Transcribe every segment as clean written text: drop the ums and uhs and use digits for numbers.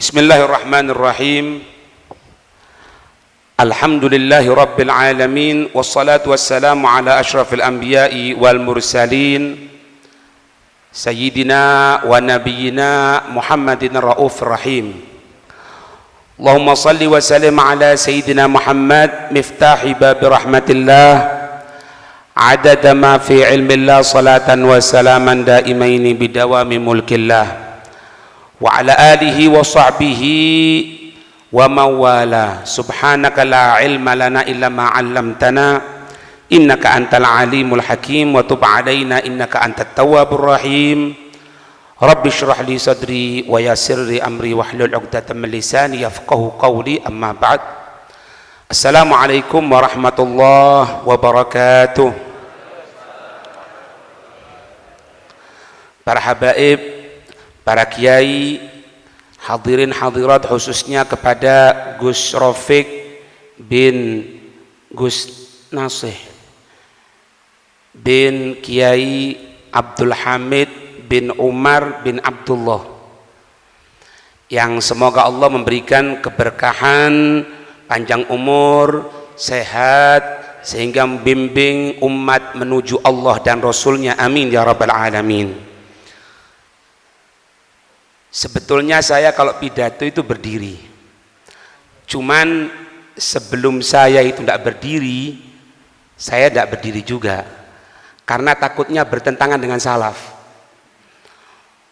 Bismillahirrahmanirrahim. Alhamdulillahi rabbil alamin, wassalatu wassalamu ala ashrafil anbiya'i wal mursalin, sayyidina wa nabiyyina Muhammadin raufir rahim. Allahumma salli wa sallim ala sayyidina Muhammad miftahi babi rahmatillah, adada ma fi ilmillah, salatan wa salaman daimaini bidawami mulkillah, wa ala alihi wa sahbihi wa mawala. Subhanaka la ilma lana illa ma 'allamtana innaka antal alimul hakim, wa tub alaina innaka antat tawwabur rahim. Rabbi shrah li sadri wa yassir li amri wahlul 'uqdatam min lisani yafqahu qawli. Amma ba'd. Assalamualaikum warahmatullahi wabarakatuh. Para habaib, para kiai, hadirin hadirat, khususnya kepada Gus Rafiq bin Gus Nasih bin Kiai Abdul Hamid bin Umar bin Abdullah, yang semoga Allah memberikan keberkahan, panjang umur, sehat, sehingga membimbing umat menuju Allah dan Rasulnya, amin ya rabbal alamin. Sebetulnya saya kalau pidato itu berdiri, cuman sebelum saya itu tidak berdiri, saya tidak berdiri juga karena takutnya bertentangan dengan salaf.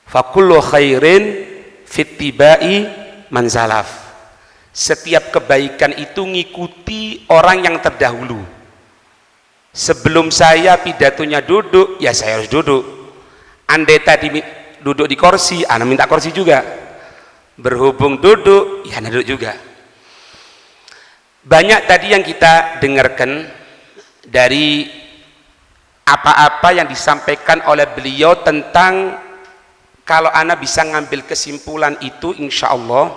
Fakullu khairin fittibai man salaf. Setiap kebaikan itu ngikuti orang yang terdahulu. Sebelum saya pidatonya duduk, ya saya harus duduk. Andai tadi duduk di kursi, anak minta kursi juga. Berhubung duduk, ya anak duduk juga. Banyak tadi yang kita dengarkan dari apa-apa yang disampaikan oleh beliau tentang, kalau anak bisa ngambil kesimpulan itu insya Allah,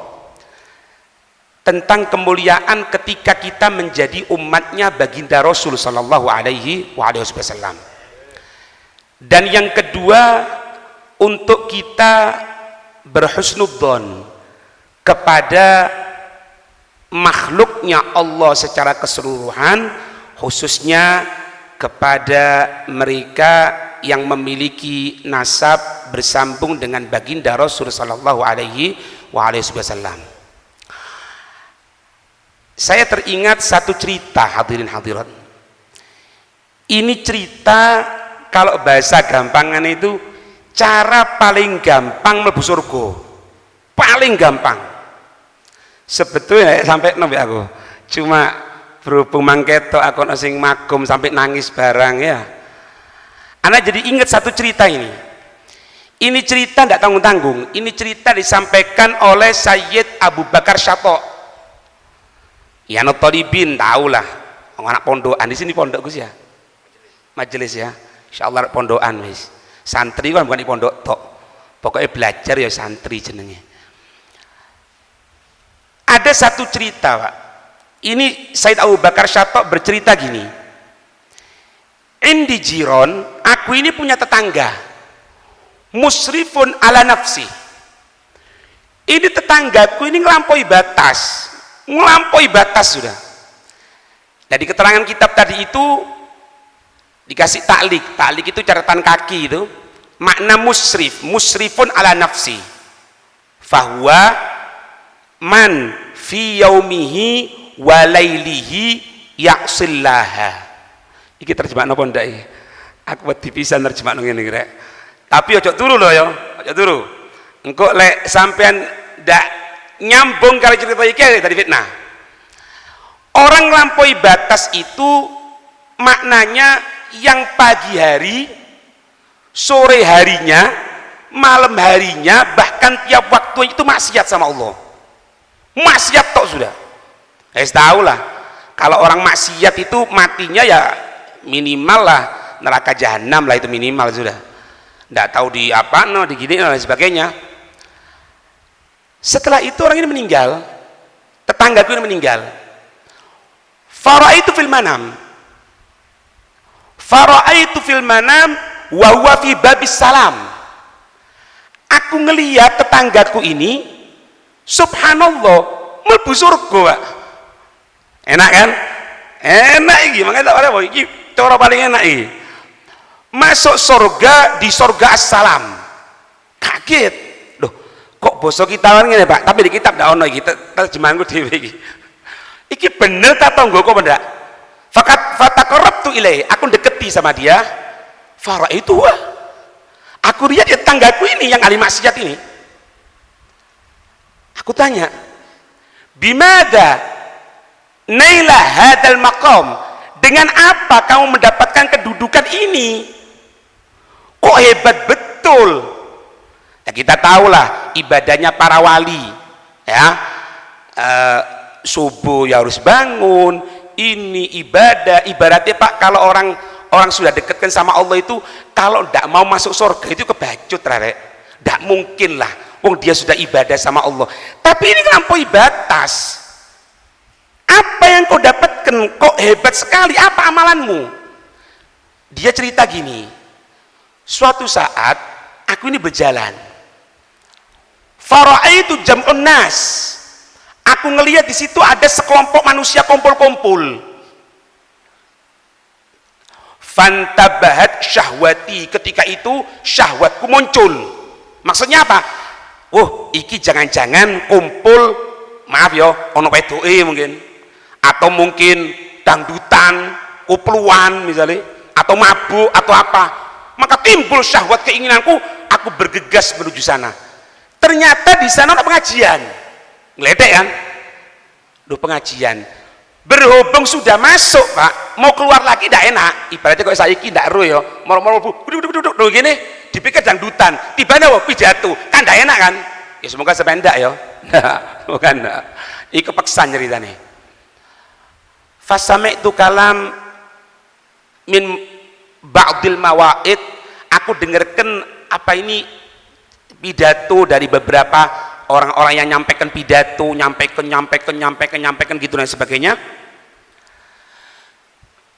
tentang kemuliaan ketika kita menjadi umatnya baginda Rasul sallallahu alaihi wasallam. Dan yang kedua, untuk kita berhusnudzon kepada makhluknya Allah secara keseluruhan, khususnya kepada mereka yang memiliki nasab bersambung dengan baginda Rasul sallallahu alaihi wasallam. Saya teringat satu cerita, hadirin hadirat. Ini cerita kalau bahasa gampangan itu cara paling gampang mlebu surga, paling gampang. Sebetulnya sampai nembe aku, cuma berhubung mangketo aku sing magum sampai nangis barang ya. Anak jadi ingat satu cerita ini. Ini cerita tidak tanggung-tanggung. Ini cerita disampaikan oleh Sayyid Abu Bakar Syato'. Ya Notolibin tahulah, anak pondokan di sini, pondok Gus ya, majelis ya, insyaallah pondokan wis. Santri kan bukan di pondok tok, pokoknya belajar ya santri jenenge. Ada satu cerita Pak, ini Sayyid Abu Bakar Syato' bercerita gini, indi jiron, aku ini punya tetangga, musrifun ala nafsi. Ini tetanggaku ini ngelampaui batas sudah. Dari keterangan kitab tadi itu dikasih taklik itu catatan kaki itu, makna musrifun ala nafsi fahuwa man fi yaumihi wa lailihi ya'sillaha. Iki terjemahan apa ndak iki? Aku wedi pisan terjemahan ngene iki rek. Tapi ojo turu lho ya, ojo turu. Engko lek sampean ndak nyambung karo cerita iki tadi fitnah. Orang lampaui batas itu maknanya yang pagi hari, sore harinya, malam harinya, bahkan tiap waktu itu maksiat sama Allah. Maksiat tok sudah. Tahu lah, kalau orang maksiat itu matinya ya minimal lah neraka jahanam lah, itu minimal sudah. Nggak tahu di apa no, di gini dan sebagainya. Setelah itu orang ini meninggal, tetanggaku ini meninggal. Faraitu fil manam wa huwa fi babis salam. Aku ngelihat tetanggaku ini subhanallah mlebu surga, Pak. Enak kan? Enak iki, makanya tak apa iki cara paling enak iki. Masuk surga di surga assalam. Kaget. Loh, kok basa kita kan ngene, Pak? Tapi di kitab ndak ono iki, terjemahanku dhewe iki. Iki bener ta tanggoku apa ndak? Fataqarrabtu ilaihi, aku deketi sama dia. Fara itu aku lihat ya tanggaku ini yang ahli maksiat ini. Aku tanya, bimada naila hadal maqam, dengan apa kamu mendapatkan kedudukan ini? Kok hebat betul. Ya, kita tahulah ibadahnya para wali, ya, subuh ya harus bangun, ini ibaratnya Pak, kalau orang sudah dekatkan sama Allah itu, kalau tidak mau masuk surga itu kebacut, Rarek. Tidak mungkin lah, wong dia sudah ibadah sama Allah. Tapi ini melampaui batas. Apa yang kau dapatkan? Kok hebat sekali, apa amalanmu? Dia cerita gini, suatu saat aku ini berjalan, fara'aitu jam'un nas, aku ngelihat di situ ada sekelompok manusia kumpul-kumpul. Fantabahat syahwati, ketika itu syahwatku muncul. Maksudnya apa? Iki jangan-jangan kumpul, maaf ya, ono wedoke mungkin, atau mungkin dangdutan, kupluan misalnya, atau mabuk atau apa. Maka timbul syahwat keinginanku, aku bergegas menuju sana. Ternyata di sana ada pengajian. Ngeledek kan? Duh, pengajian. Berhubung sudah masuk, Pak, mau keluar lagi tidak enak. Ibaratnya kok saiki ndak ero ya, moro-moro duduk gini, dipikir dangdutan, tibane pidato, kan tidak enak kan? Ya semoga sampai ndak ya. Bukan. Iki kepeksan ceritane. Fasami'tu kalam min ba'dil mawaid, aku dengarkan apa ini pidato dari beberapa orang-orang yang nyampaikan pidato, nyampaikan gitu dan sebagainya.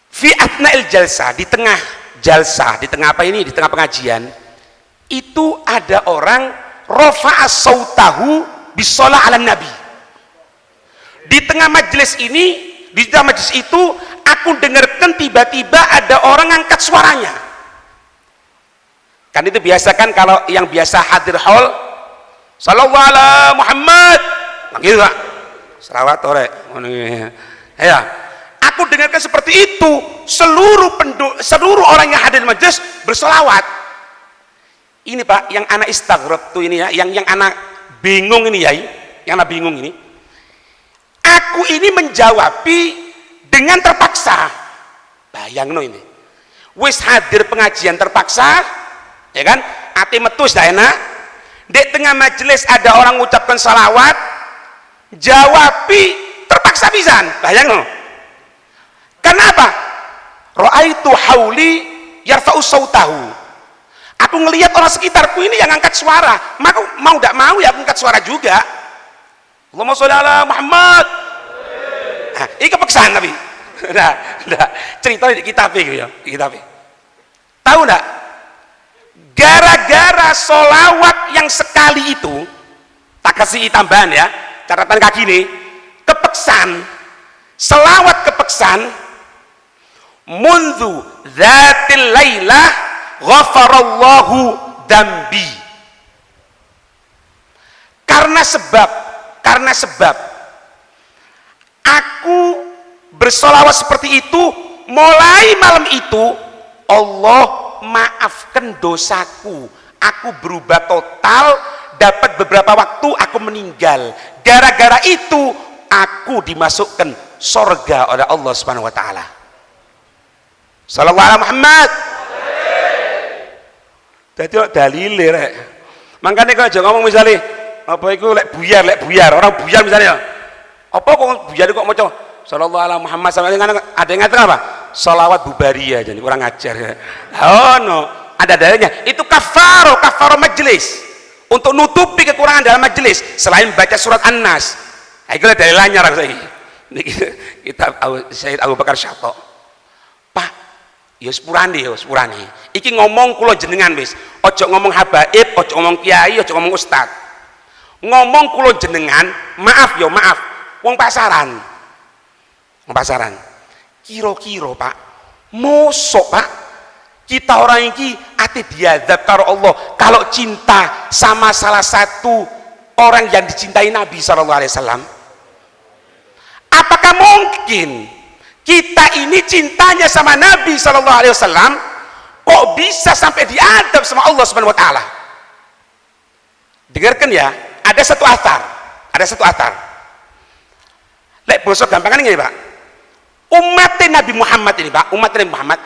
Fi atna'il jalsa, di tengah jalsa, di tengah apa ini, di tengah pengajian itu ada orang rafa'a sautahu bisolah ala nabi. Di tengah majelis ini, di tengah majelis itu aku dengarkan tiba-tiba ada orang angkat suaranya. Kan itu biasa kan, kalau yang biasa hadir hall, sallallahu ala Muhammad, gitu Pak, selawat orek. Ya, aku dengarkan seperti itu, seluruh orang yang hadir di majelis bersolawat. Ini Pak, yang anak istaghrab tuh ini ya, yang anak bingung ini ya, yang anak bingung ini. Aku ini menjawabi dengan terpaksa. Bayang no ini, wis hadir pengajian terpaksa, ya kan? Ati metus dah enak. Di tengah majelis ada orang mengucapkan salawat, jawabi terpaksa pisan. Bayang no. Kenapa? Ra'aitu hauli yarfa'u sautahu. Aku ngelihat orang sekitarku ini yang angkat suara, maka mau tidak mau ya aku angkat suara juga. Allahumma sholli ala Muhammad. Nah, ini kepeksaan tapi. Nah, cerita di kitab gitu ya, kitab. Tahu enggak? Gara-gara solawat yang sekali itu, tak kasih tambahan ya, catatan kaki nih, kepeksan, selawat kepeksan, mundu dzatil lailah ghafarallahu dambi. Karena sebab aku bersolawat seperti itu, mulai malam itu Allah maafkan dosaku, aku berubah total, dapat beberapa waktu aku meninggal. Gara-gara itu aku dimasukkan surga oleh Allah Subhanahu wa taala. Sallallahu alaihi Muhammad. Dadi dalile rek. Mangkane kok aja ngomong misalnya apa iku lek buyar, orang buyar misalnya. Apa kok buyar kok maca sallallahu alaihi Muhammad, sampai ada yang ngatakan apa? Sholawat bubaria, jadi kurang ajar ya. Oh no, ada dalilnya. Itu kafaro majelis, untuk nutupi kekurangan dalam majelis selain baca surat An-Nas. Itu dalilnya orang saya. Kita Syed Abu Bakar Syato. Pak, ya sepurane. Iki ngomong kula jenengan wis. Ojo ngomong habaib, ojo ngomong kiai, ojo ngomong ustad. ngomong kulo jenengan, maaf yo maaf, wong pasaran. Wong pasaran. Kira-kira Pak, mosok Pak, kita orang ini ati diadab karo Allah kalau cinta sama salah satu orang yang dicintai Nabi SAW. Apakah mungkin kita ini cintanya sama Nabi SAW kok bisa sampai diadab sama Allah Subhanahu Wa Taala? Dengarkan ya, ada satu atar. Lek bosok gampangan ini Pak, umat Nabi Muhammad ini Pak, umat Nabi Muhammad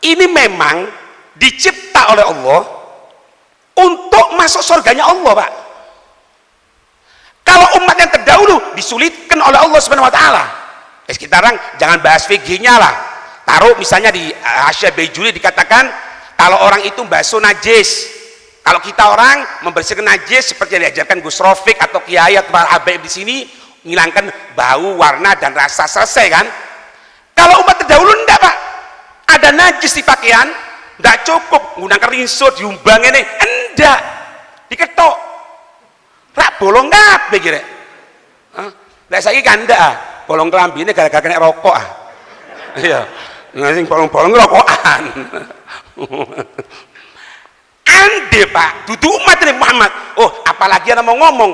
ini memang dicipta oleh Allah untuk masuk surganya Allah Pak. Kalau umat yang terdahulu disulitkan oleh Allah Subhanahu Wa Taala, sekarang jangan bahas fikihnya lah. Taruh misalnya di Hasyiah Baijuri dikatakan kalau orang itu basuh najis, kalau kita orang membersihkan najis seperti yang diajarkan Gus Rofiq atau Kiai atau para habaib di sini, menghilangkan bau, warna dan rasa, selesai kan? Kalau umat terdahulu enggak Pak, ada najis di pakaian, enggak cukup menggunakan rinso diumbang ini, enggak, diketok, rak bolong kabeh kira. Lah saiki kan enggak, bolong kelambi ini gara-gara kena rokok ah. Iya, sing bolong-bolong rokokan. Ande Pak, dudu umat Nabi Muhammad. Oh, apalagi ana mau ngomong,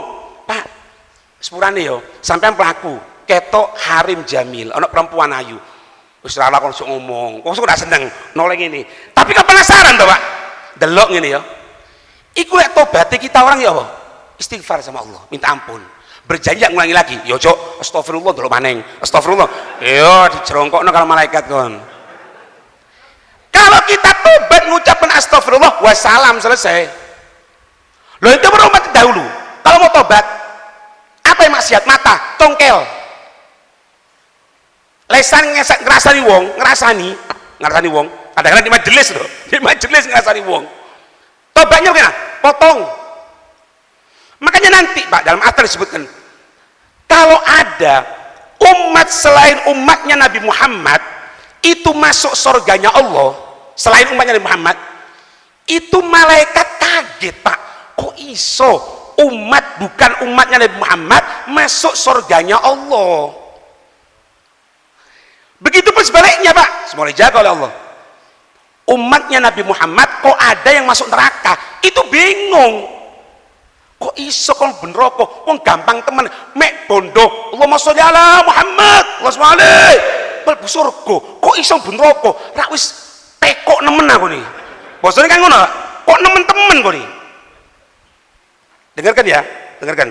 Pak, sepurane yo, sampean pelaku ketok harim jamil, ana perempuan ayu. Wis ora lakon sok ngomong. Kok ora seneng noleng ini. Tapi kok penasaran to, Pak? Delok ngene ya. Iku lek tobaté kita orang ya apa? Istighfar sama Allah, minta ampun. Berjanji ngulangi lagi. Yo, Cok, astagfirullah delok maneng. Astagfirullah. Yo, dijerongkokno karo malaikat kon. Kalau kita tobat ngucapkan astagfirullah wassalam, selesai. Loh itu umat dahulu. Kalau mau tobat, apa yang maksiat? Mata, congkel. Lesan ngerasani wong, ngerasani wong. Kadang-kadang di majelis loh, di majelis ngerasani wong. Tobatnya bagaimana? Potong. Makanya nanti Pak dalam atar disebutkan, kalau ada umat selain umatnya Nabi Muhammad itu masuk surganya Allah, selain umatnya Nabi Muhammad, itu malaikat kaget Pak, kok iso umat bukan umatnya Nabi Muhammad masuk surganya Allah. Begitupun sebaliknya Pak, semoga dijaga oleh Allah. Umatnya Nabi Muhammad kok ada yang masuk neraka, itu bingung. Kok iso kon ben neraka? Wong gampang temen, mek bondo. Allahumma sholli ala Muhammad, Allahumma sholli. Mlebu surga. Kok iso ben neraka? Ra wis tekok nemen aku nih. Bosone kan ngono, kok nemen temen kok nih. Dengarkan ya, dengarkan.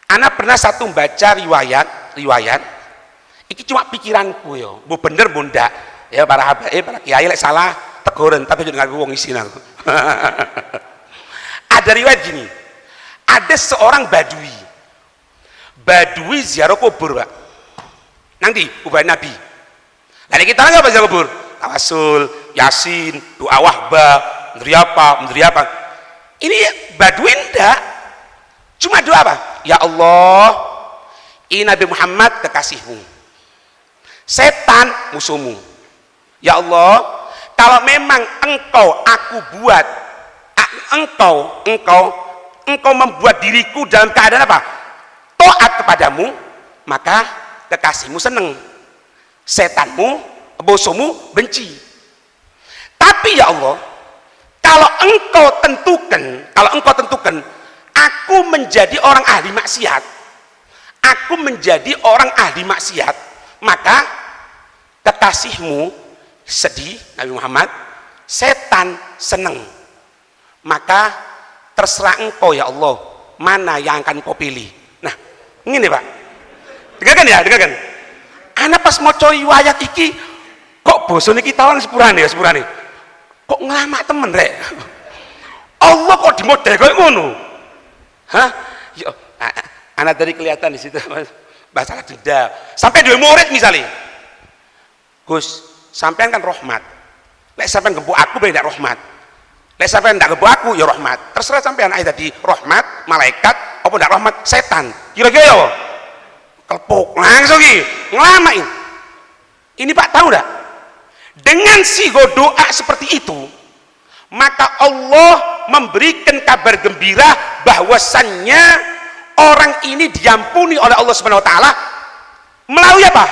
Ana pernah satu baca riwayat iki cuma pikiranku yo, bu bener bunda ya para habaib, para kiai lek salah teguran tapi juga nggak wong isin aku. Ada riwayat gini, ada seorang badui ziarah kubur Pak, nanti kubur Nabi. Lalu kita nggak baca kubur, tawasul, yasin, doa wahbah, menteri apa. Ini badui enggak, cuma doa apa? Ya Allah, ini Nabi Muhammad kekasihmu. Setan musuhmu. Ya Allah, kalau memang engkau aku buat, engkau membuat diriku dalam keadaan apa? Taat kepadamu, maka kekasihmu seneng, setanmu, musuhmu benci. Tapi ya Allah, kalau engkau tentukan aku menjadi orang ahli maksiat, maka kekasihmu sedih Nabi Muhammad, setan seneng, maka terserah engkau ya Allah mana yang akan kau pilih. Nah ini Pak, dengarkan. Anak pas mau coy riwayat iki kok bosone kita orang sepurane kok ngelamak temen rek. Allah kok dimodel kayak ngono. Hah? Ya, anak tadi kelihatan di situ bahasa denda. Sampai dua murid misalnya. Gus, sampean kan rahmat. Lek sampean gembok aku ben ndak rahmat. Lek sampean ndak gembok aku ya rahmat. Terserah sampean ae dadi rahmat, malaikat apa ndak rahmat, setan. Kira-kira ya kelepuk langsung iki, ngelamain. Ini Pak tahu enggak? Dengan sigo doa seperti itu, maka Allah memberikan kabar gembira bahwasannya orang ini diampuni oleh Allah Subhanahu wa taala melalui apa?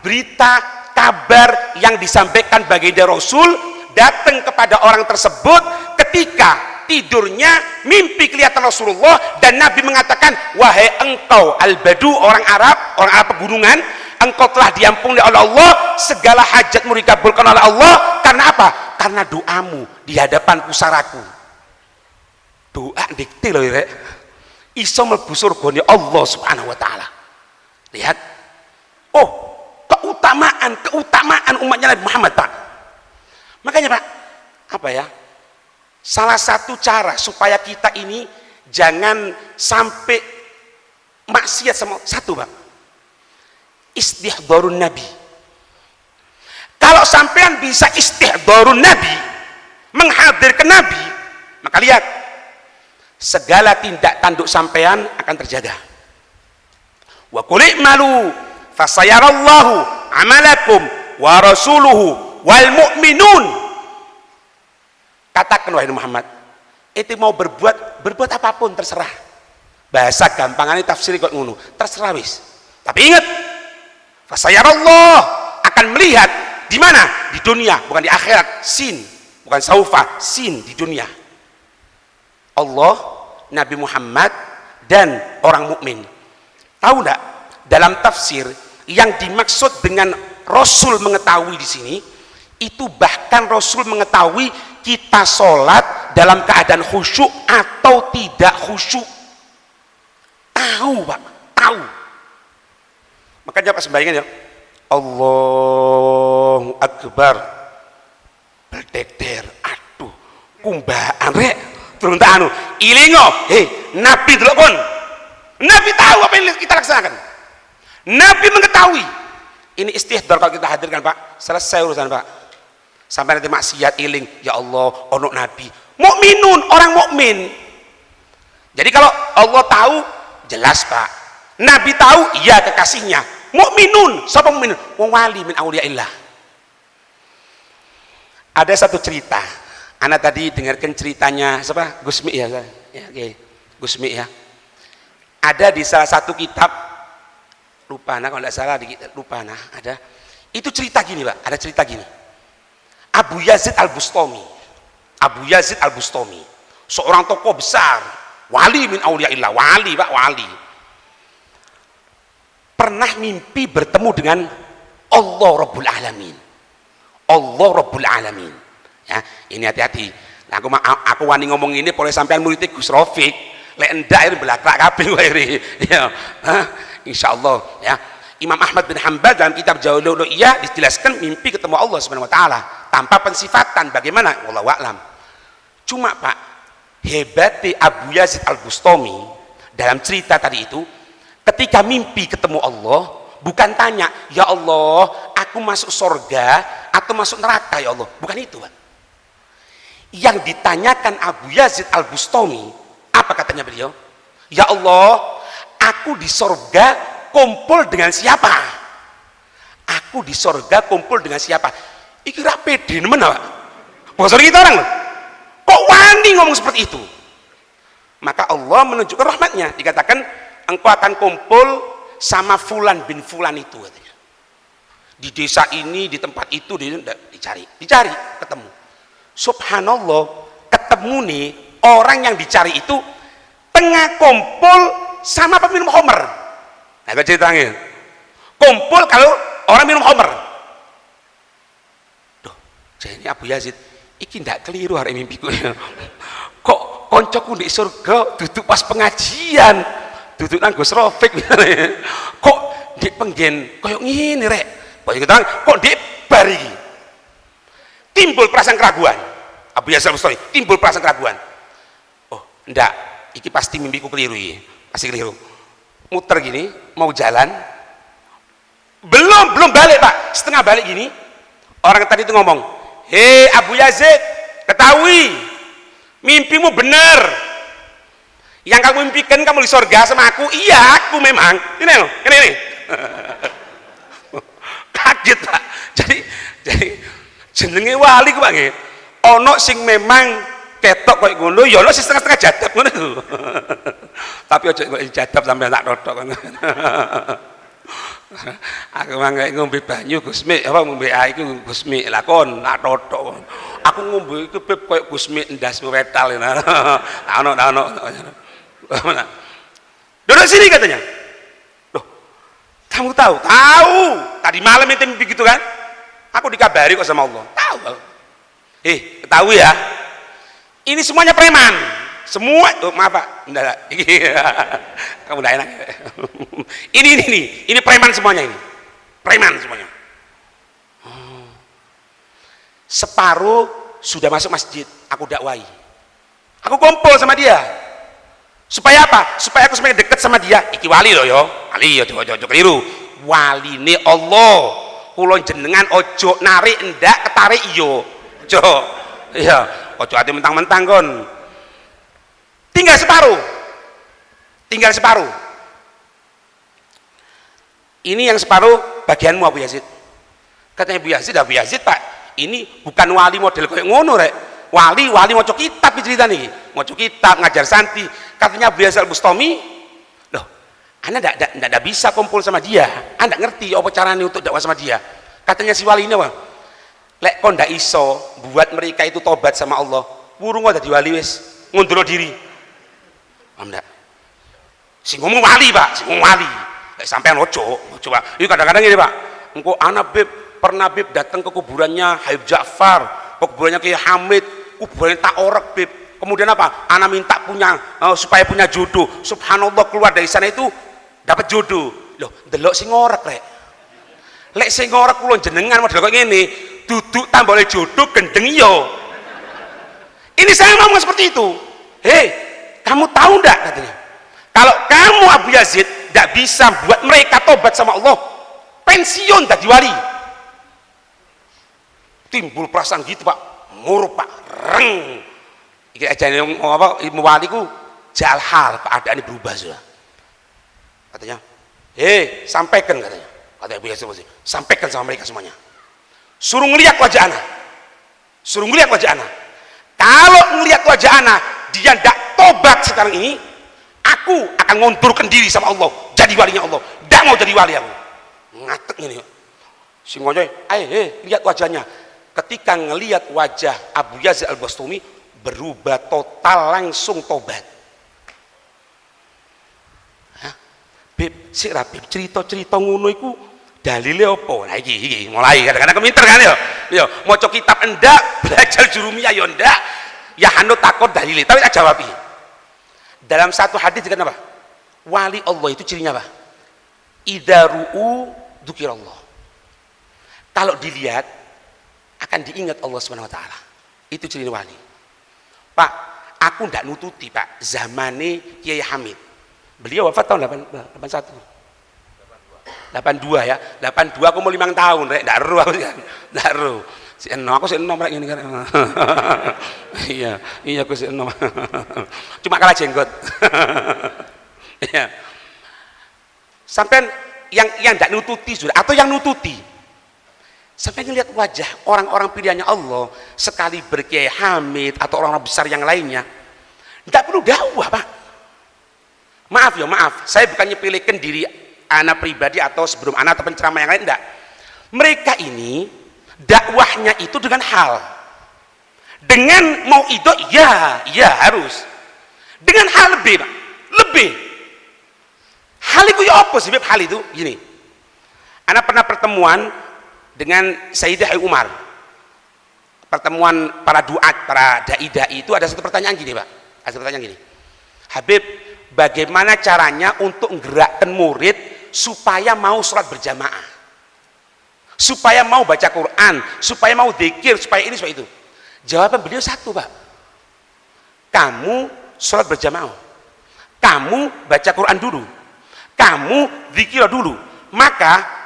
Berita kabar yang disampaikan baginda Rasul datang kepada orang tersebut ketika tidurnya mimpi kelihatan Rasulullah dan Nabi mengatakan, wahai engkau al-badu, orang Arab pegunungan, engkau telah diampuni oleh Allah, segala hajatmu dikabulkan oleh Allah. Karena apa? Karena doamu di hadapan pusaraku. Doa dikti loh ya, iso mlebu surgane Allah Subhanahu wa taala. Lihat, oh, keutamaan umatnya Nabi Muhammad, Pak. Makanya, Pak, apa ya, salah satu cara supaya kita ini jangan sampai maksiat sama satu, Pak, istihdharun Nabi. Kalau sampean bisa istihdharun Nabi, menghadirkan Nabi, maka lihat, segala tindak tanduk sampean akan terjaga. Wa qul i'malu fasayarallahu amalakum wa rasuluhu wal mu'minun. Katakan wahai Muhammad, itu mau berbuat apapun terserah. Bahasa gampangannya tafsir kok ngono, terserah wis. Tapi ingat, fasayarallah akan melihat di mana? Di dunia, bukan di akhirat. Sin, bukan saufa, sin di dunia. Allah, Nabi Muhammad dan orang mukmin. Tahu enggak, dalam tafsir yang dimaksud dengan Rasul mengetahui di sini itu bahkan Rasul mengetahui kita sholat dalam keadaan khusyuk atau tidak khusyuk. Tahu, Pak, tahu. Makanya pas sembahyang ya, Allahu Akbar, berdeder, aduh, kumbaan rek, turun tak anu, ilingo, Nabi dulu pun, Nabi tahu apa yang kita laksanakan, Nabi mengetahui. Ini istihdar kalau kita hadirkan, Pak, selesai urusan, Pak. Sampai nanti maksiat iling, ya Allah, ono Nabi, mukminun, orang mukmin. Jadi kalau Allah tahu, jelas, Pak. Nabi tahu, iya kekasihnya. Mukminun, siapa mukminun? Wong wali min auliyaillah. Ada satu cerita, anak tadi dengarkan ceritanya siapa? Gusmi ya, okay. Gusmi ya. Ada di salah satu kitab, lupa nah kalau tidak salah lupa nah ada. Itu cerita gini, Pak. Ada cerita gini. Abu Yazid Al-Bustami. Abu Yazid Al-Bustami, seorang tokoh besar, wali min auliyaillah, wali, Pak, wali. Pernah mimpi bertemu dengan Allah Rabbul Alamin. Allah Rabbul Alamin. Ya, ini hati-hati. Nah, aku wani ngomong ini boleh sampean murid Gus Rafiq. Lek endak belakrak kabeh wae. Ya. Insyaallah ya. Imam Ahmad bin Hanbal dalam kitab Jawahirul Uluhiyah dijelaskan mimpi ketemu Allah Subhanahu wa taala tanpa pensifatan. Bagaimana? Wallahu a'lam. Cuma, Pak, hebatnya Abu Yazid Al-Bustami dalam cerita tadi itu, ketika mimpi ketemu Allah, bukan tanya, ya Allah, aku masuk surga atau masuk neraka ya Allah, bukan itu, Pak. Yang ditanyakan Abu Yazid Al-Bustami, apa katanya beliau? Ya Allah, aku di surga kumpul dengan siapa? Aku di surga kumpul dengan siapa? Iki ra pede nemen, Pak. Bosor kita orang loh. Kok wani ngomong seperti itu? Maka Allah menunjukkan rahmatnya, dikatakan engkau akan kumpul sama fulan bin fulan itu, katanya. Di desa ini, di tempat itu, dicari, ketemu. Subhanallah, ketemu nih orang yang dicari itu tengah kumpul sama peminum homer. Nah, gue ceritanya, kumpul kalau orang minum homer. Duh, jadi Abu Yazid, iki ndak keliru hari mimpiku. Kok koncoku di surga duduk pas pengajian, duduk nang Gus Rafiq. Kok di penggen koyok ngene rek. Kok di bar iki. Timbul perasaan keraguan. Abu Yazid Al-Bustami timbul perasaan keraguan. Oh, ndak, iki pasti mimpiku keliru iki. Pasti keliru. Muter gini, mau jalan. Belum balik, Pak. Setengah balik gini. Orang tadi itu ngomong, "Hei Abu Yazid, ketahui mimpimu benar. Yang kamu mimpikan kamu di surga sama aku." Iya, aku memang. Ini loh, ini. Kaget, Pak. Jadi jenenge wali ku, Pak. Ono sing memang ketok koyo ngono ya ono sing setengah-setengah jadab ngono iku. Tapi aja kok jadab sampe tak totok ngono. Aku mangke ngombe banyu Gusmi apa ngombe air iku Gusmi lakon tak totok. Aku ngombe iku Beb koyo Gusmi ndas wetal ngono. Ono. Duduk sini katanya. Loh, kamu tahu? Tahu. Tadi malam itu begitu kan? Aku dikabari kok sama Allah. Tahu. Tahu ya. Ini semuanya preman. Semua, maaf Pak. Enggak. Kamu enggak enak. Ini preman semuanya ini. Preman semuanya. Separuh sudah masuk masjid, aku dakwai. Aku kumpul sama dia. Supaya apa? Supaya aku semakin dekat sama dia. Iki wali loh yo. Wali yo ojo keliru. Waline Allah. Kula jenengan ojo narik ndak ketarik yo. Ojo. Iya, ojo ati mentang-mentang kon. Tinggal separuh. Ini yang separuh bagianmu Abu Yazid. Katanya Abu Yazid Pak, ini bukan wali model kayak ngono rek. Wali maca kitab cerita nih, maca kitab ngajar santri. Katanya Abu Yazid Al-Bustami, loh, Anda ndak bisa kumpul sama dia, Anda ngerti apa caranya untuk dakwah sama dia. Katanya si wali ini wah, lek kon ndak iso buat mereka itu tobat sama Allah, wurung dadi wali wis, ngundurno diri. Paham ndak? Sing ngomong wali Pak, sing ngomong wali. Lek sampean ojo Pak. Iki kadang-kadang ini Pak, engko anak pernah datang ke kuburannya Habib Ja'far, ke kuburannya Kiai Hamid, kuburannya tak orek Beb. Kemudian apa? Anak minta supaya punya jodoh. Subhanallah keluar dari sana itu dapat jodoh. Loh, delok sing ngorek rek. Lek sing ngorek kula jenengan model kok ngene, duduk tambah oleh jodoh gendeng yo. Ini saya ngomong seperti itu. Hei, kamu tahu enggak katanya? Kalau kamu Abu Yazid enggak bisa buat mereka tobat sama Allah, pensiun jadi wali. Timbul perasaan gitu Pak, muruk Pak, reng. Iki aja apa ilmu waliku jal hal keadaan berubah sudah. Katanya, sampaikan katanya. Katanya Abu Yazid, sampaikan sama mereka semuanya. Suruh ngelihat wajah ana. Kalau ngelihat wajah ana, dia tidak tobat sekarang ini, aku akan ngundurkan diri sama Allah, jadi walinya Allah. Tidak mau jadi wali aku. Ngatek ini. Si ngojoy, lihat wajahnya. Ketika ngelihat wajah Abu Yazid Al-Bustami berubah total, langsung tobat. Beb, sik ra Beb, cerita-cerita ngono iku dalile apa? Nah iki mulai kadang-kadang keminter kan ya. Ya, maca kitab endak, belajar jurumiyah ya endak. Ya hanut takut dalile, tapi tak jawab iki. Dalam satu hadis dikatakan apa? Wali Allah itu cirinya apa? Idza ru'u dzikirallah. Kalau dilihat akan diingat Allah Subhanahu wa taala. Itu ciri wali. Pak, aku ndak nututi Pak zamane Kiai Hamid. Beliau wafat tahun 81. 82 ya. 82 aku mau 5 tahun rek, ndak ero aku kan. Ndak ero. Si enom aku si enom rek ngene kan. Iya aku si enom. Cuma kalah jenggot. Iya. Sampai yang ndak nututi sudah atau yang nututi. Sampai ngelihat wajah orang-orang pilihannya Allah sekali berkiai Hamid atau orang-orang besar yang lainnya, tidak perlu dakwah Pak. Maaf, saya bukannya pilihkan diri anak pribadi atau sebelum anak atau penceramah yang lain, enggak. Mereka ini dakwahnya itu dengan hal, dengan mau itu ya harus dengan hal lebih Pak, lebih hal itu ya apa sih hal itu gini. Anak pernah pertemuan dengan Sayyidah Umar, pertemuan para duat, para dai-dai itu ada satu pertanyaan gini Pak, ada satu pertanyaan gini, Habib, bagaimana caranya untuk menggerakkan murid supaya mau sholat berjamaah, supaya mau baca Quran, supaya mau dzikir, supaya ini, supaya itu? Jawaban beliau satu Pak, kamu sholat berjamaah, kamu baca Quran dulu, kamu dzikir dulu, maka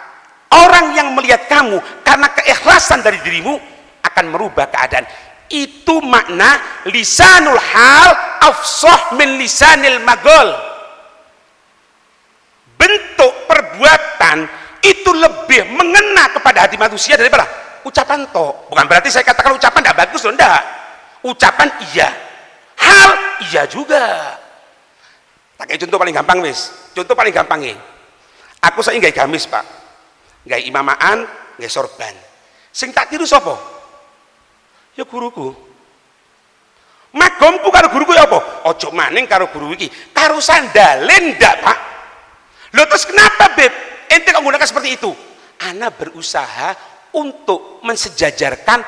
orang yang melihat kamu karena keikhlasan dari dirimu akan merubah keadaan. Itu makna lisanul hal afsah min lisanil magol. Bentuk perbuatan itu lebih mengena kepada hati manusia daripada ucapan toh. Bukan berarti saya katakan ucapan tidak bagus loh, enggak. Ucapan iya, hal iya juga. Tak kayak contoh paling gampang wis. Contoh paling gampang ya. Aku saya nggak gamis pak, nggak imamaan, nggak sorban. Sing tak tiru sapa? Ya guruku. Magomku karo guruku ya apa? Ojo maning karo guru iki, karo sandalen ndak pak. Loh terus kenapa beb? Ente kok menggunakan seperti itu? Ana berusaha untuk mensejajarkan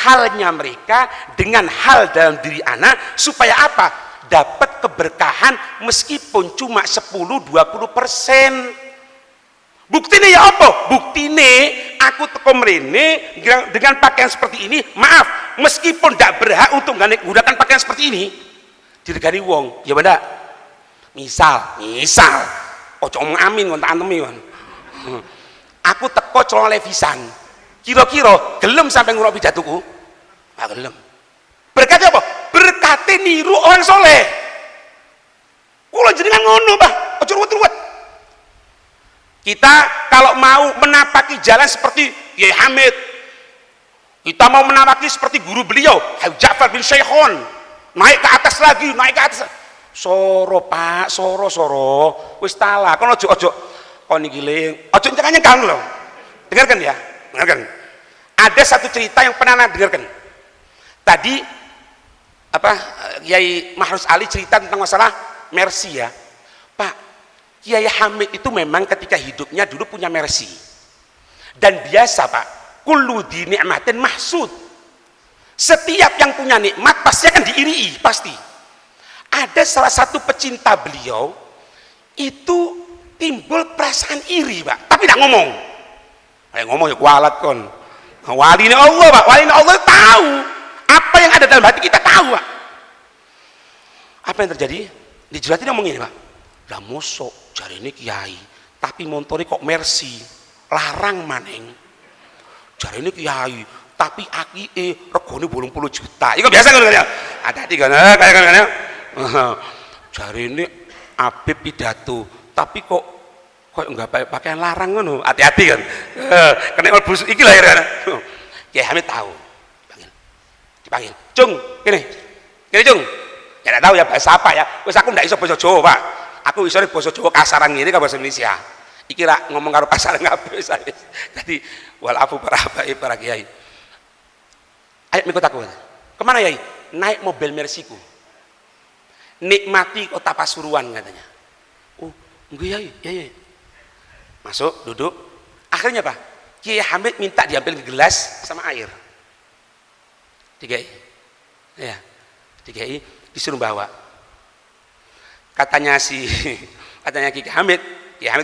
halnya mereka dengan hal dalam diri ana supaya apa? Dapat keberkahan meskipun cuma 10-20%. Buktine ya apa? Buktine aku teko mrene dengan pakaian seperti ini, maaf, meskipun tidak berhak untuk menggunakan pakaian seperti ini, diregani wong, ya benda. Misal, ojo ngomong amin kon tak antemi kon. Aku teko celana levisan. Kira-kira gelem sampai nguruk pidatoku? Enggak gelem. Berkate apa? Berkate niru orang soleh. Kula jenengan ngono, Pak. Ojo ruwet-ruwet. Kita kalau mau menapaki jalan seperti Kiai Hamid, kita mau menapaki seperti guru beliau Habib Ja'far bin Syekhon, naik ke atas lagi, naik ke atas. Soro pak, soro wis tala, kon ojo kon iki le, ojo nyengkan lho. Dengarkan ya, dengarkan. Ada satu cerita yang pernah anda dengarkan. Tadi apa Kiai Mahrus Ali cerita tentang masalah mercy ya. Pak, Kiai Hamid itu memang ketika hidupnya dulu punya mercy. Dan biasa Pak, kullu di ni'matin mahsud. Setiap yang punya nikmat pasti akan diirii, pasti. Ada salah satu pecinta beliau itu timbul perasaan iri Pak, tapi tidak ngomong. Kayak ngomong ya kualat kon. Wali ini Allah Pak, wali ini Allah tahu apa yang ada dalam hati kita, tahu Pak. Apa yang terjadi? Dijelatin ngomong ini Pak. Lah mosok jari ini kiai, tapi montore kok mercy, larang maning. Jari ini kiai, tapi aki regone 80 juta. Itu biasa kan ya? Ada kan kayak jari ini Habib pidato, tapi kok enggak pakaian larang ngono. Hati-hati kan. Kena busuk iki lah ya. Kiai Hamid tahu. Dipanggil. Cung, kene. Kene Cung. Ya enggak tahu ya bahasa apa ya. Wis aku ndak iso basa Jawa, Pak. Aku isore basa Jawa kasaran ngene karo bahasa Indonesia. Iki rak ngomong karo pasaran kabeh saya. Jadi wal afu para kiai. Ayo ikut aku. Kemana Yai? Naik mobil Mercyku. Nikmati kota Pasuruan katanya. Oh, enggak Yai. Masuk, duduk. Akhirnya Pak, Kiai Hamid minta diambil gelas sama air. Dikai. Ya. Dikai disuruh bawa. Katanya Kiai Hamid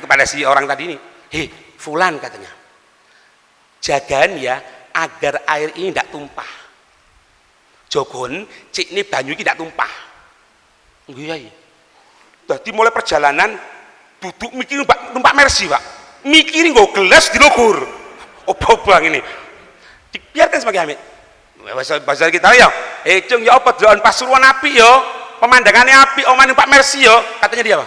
kepada si orang tadi ini, hei fulan katanya, jagaan ya agar air ini tidak tumpah, jogon cik ini banyu ini tidak tumpah. Iya. Jadi mulai perjalanan duduk mikir numpak Mercy Pak, mikirin gue gelas di logur, obang ini, biarkan sebagai Hamid. Bahasa kita ya, cung ya apa jalan Pasuruan api yo. Pemandangannya api, oman numpak Mercy yo, katanya dia apa?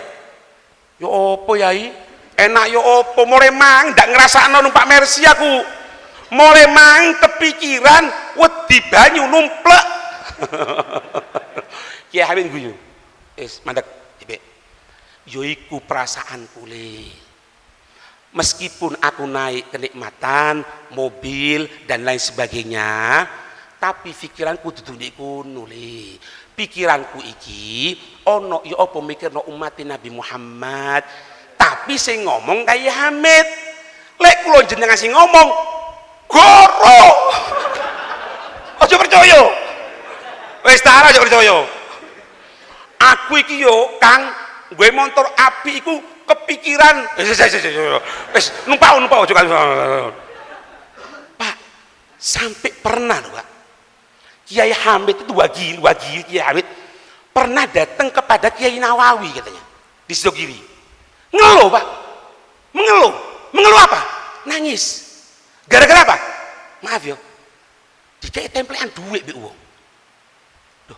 Yo opo Yai, enak yo opo, mulai mang, ndak ngerasakno numpak Mercy aku, mulai mang kepikiran, wedi banyu numplek. Kiai Hamid guyu, mandek, yo iku perasaan kule. Meskipun aku naik kenikmatan, mobil dan lain sebagainya, tapi pikiranku duduk di kono le. Pikiranku iki ono ya apa mikirno umat Nabi Muhammad, tapi sing ngomong Kiai Hamid. Lek kula jenengan sing ngomong goro. Aja percaya. Wis ta aja percaya. Aku iki yo Kang, gue motor api iku kepikiran. Wis numpak aja kan. Pak, sampai pernah lho Pak. Kiai Hamid itu wagil Kiai Hamid pernah datang kepada Kiai Nawawi katanya di Sidogiri, ngeluh Pak, mengeluh apa? Nangis. Gara-gara apa? Maaf yo, dikai templean duit be uang. Duh,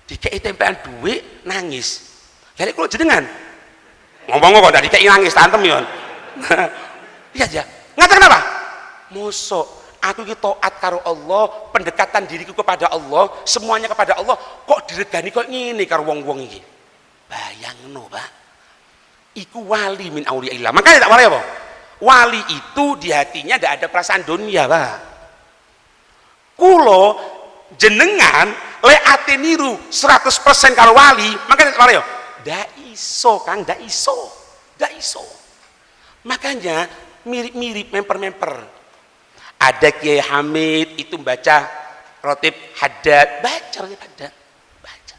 dikai templean duit nangis. Jadi kalau jenengan ngomong kok dari dikai nangis tantem yo. Iya aja. Ngata kenapa? Mosok aku iki taat karo Allah, pendekatan diriku kepada Allah, semuanya kepada Allah, kok diregani kok ngene karo wong-wong iki. Bayangno, Pak. Iku wali min auliyaillah. Makanya tak wali apa? Wali itu di hatinya tidak ada perasaan dunia, Pak. Kulo jenengan le ate niru 100% karo wali, makanya tak wali ya. Ndak iso, Kang, ndak iso. Ndak iso. Makanya mirip-mirip memper-memper. Ada Kiai Hamid itu baca Rotib Haddad, baca Rotib Haddad, baca.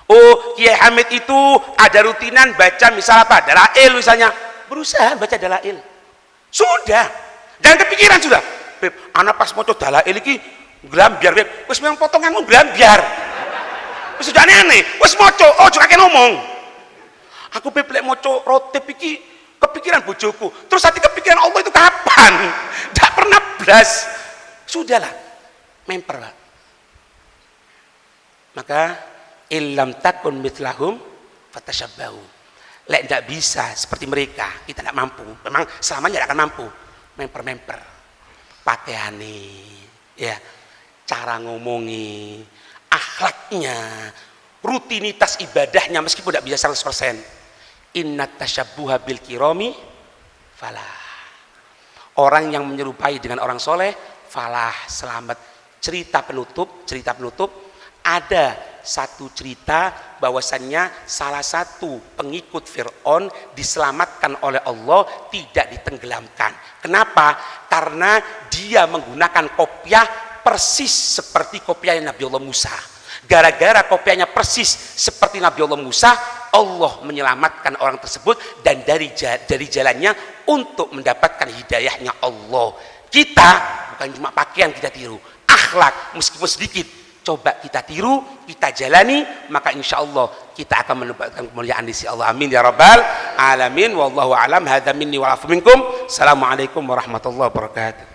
Oh, Kiai Hamid itu ada rutinan baca misal apa? Dalail misalnya. Berusaha baca dalail. Sudah. Jangan kepikiran sudah. Beb, anak pas maca dalail iki glambyar, Beb. Wis memang potonganmu glambyar. Wis sudah aneh-aneh. Wis maca, oh juga kene ngomong. Aku Beb lek maca Rotib iki kepikiran bojoku. Terus hati kepikiran Allah itu kapan? Tidak pernah blas. Sudahlah. Memper, Pak. Maka illam takun mithlahum fatashabbahu. Lek tidak bisa seperti mereka, kita tidak mampu. Memang selamanya tidak akan mampu. Memper-memper, pakaiane, ya, cara ngomongi, akhlaknya, rutinitas ibadahnya meskipun tidak bisa 100%. Inna tasyabbuha bil kirami falah. Orang yang menyerupai dengan orang soleh, falah, selamat. Cerita penutup ada satu cerita bahwasannya salah satu pengikut Fir'aun diselamatkan oleh Allah, tidak ditenggelamkan. Kenapa? Karena dia menggunakan kopiah persis seperti kopiah Nabi Allah Musa. Gara-gara kopiahnya persis seperti Nabi Allah Musa, Allah menyelamatkan orang tersebut dan dari jalannya untuk mendapatkan hidayahnya Allah. Kita bukan cuma pakaian kita tiru, akhlak meskipun sedikit coba kita tiru, kita jalani, maka insya Allah kita akan mendapatkan kemuliaan di sisi Allah. Amin ya rabbal alamin. Wallahu alam. Hadza minni wa afu minkum. Assalamualaikum warahmatullahi wabarakatuh.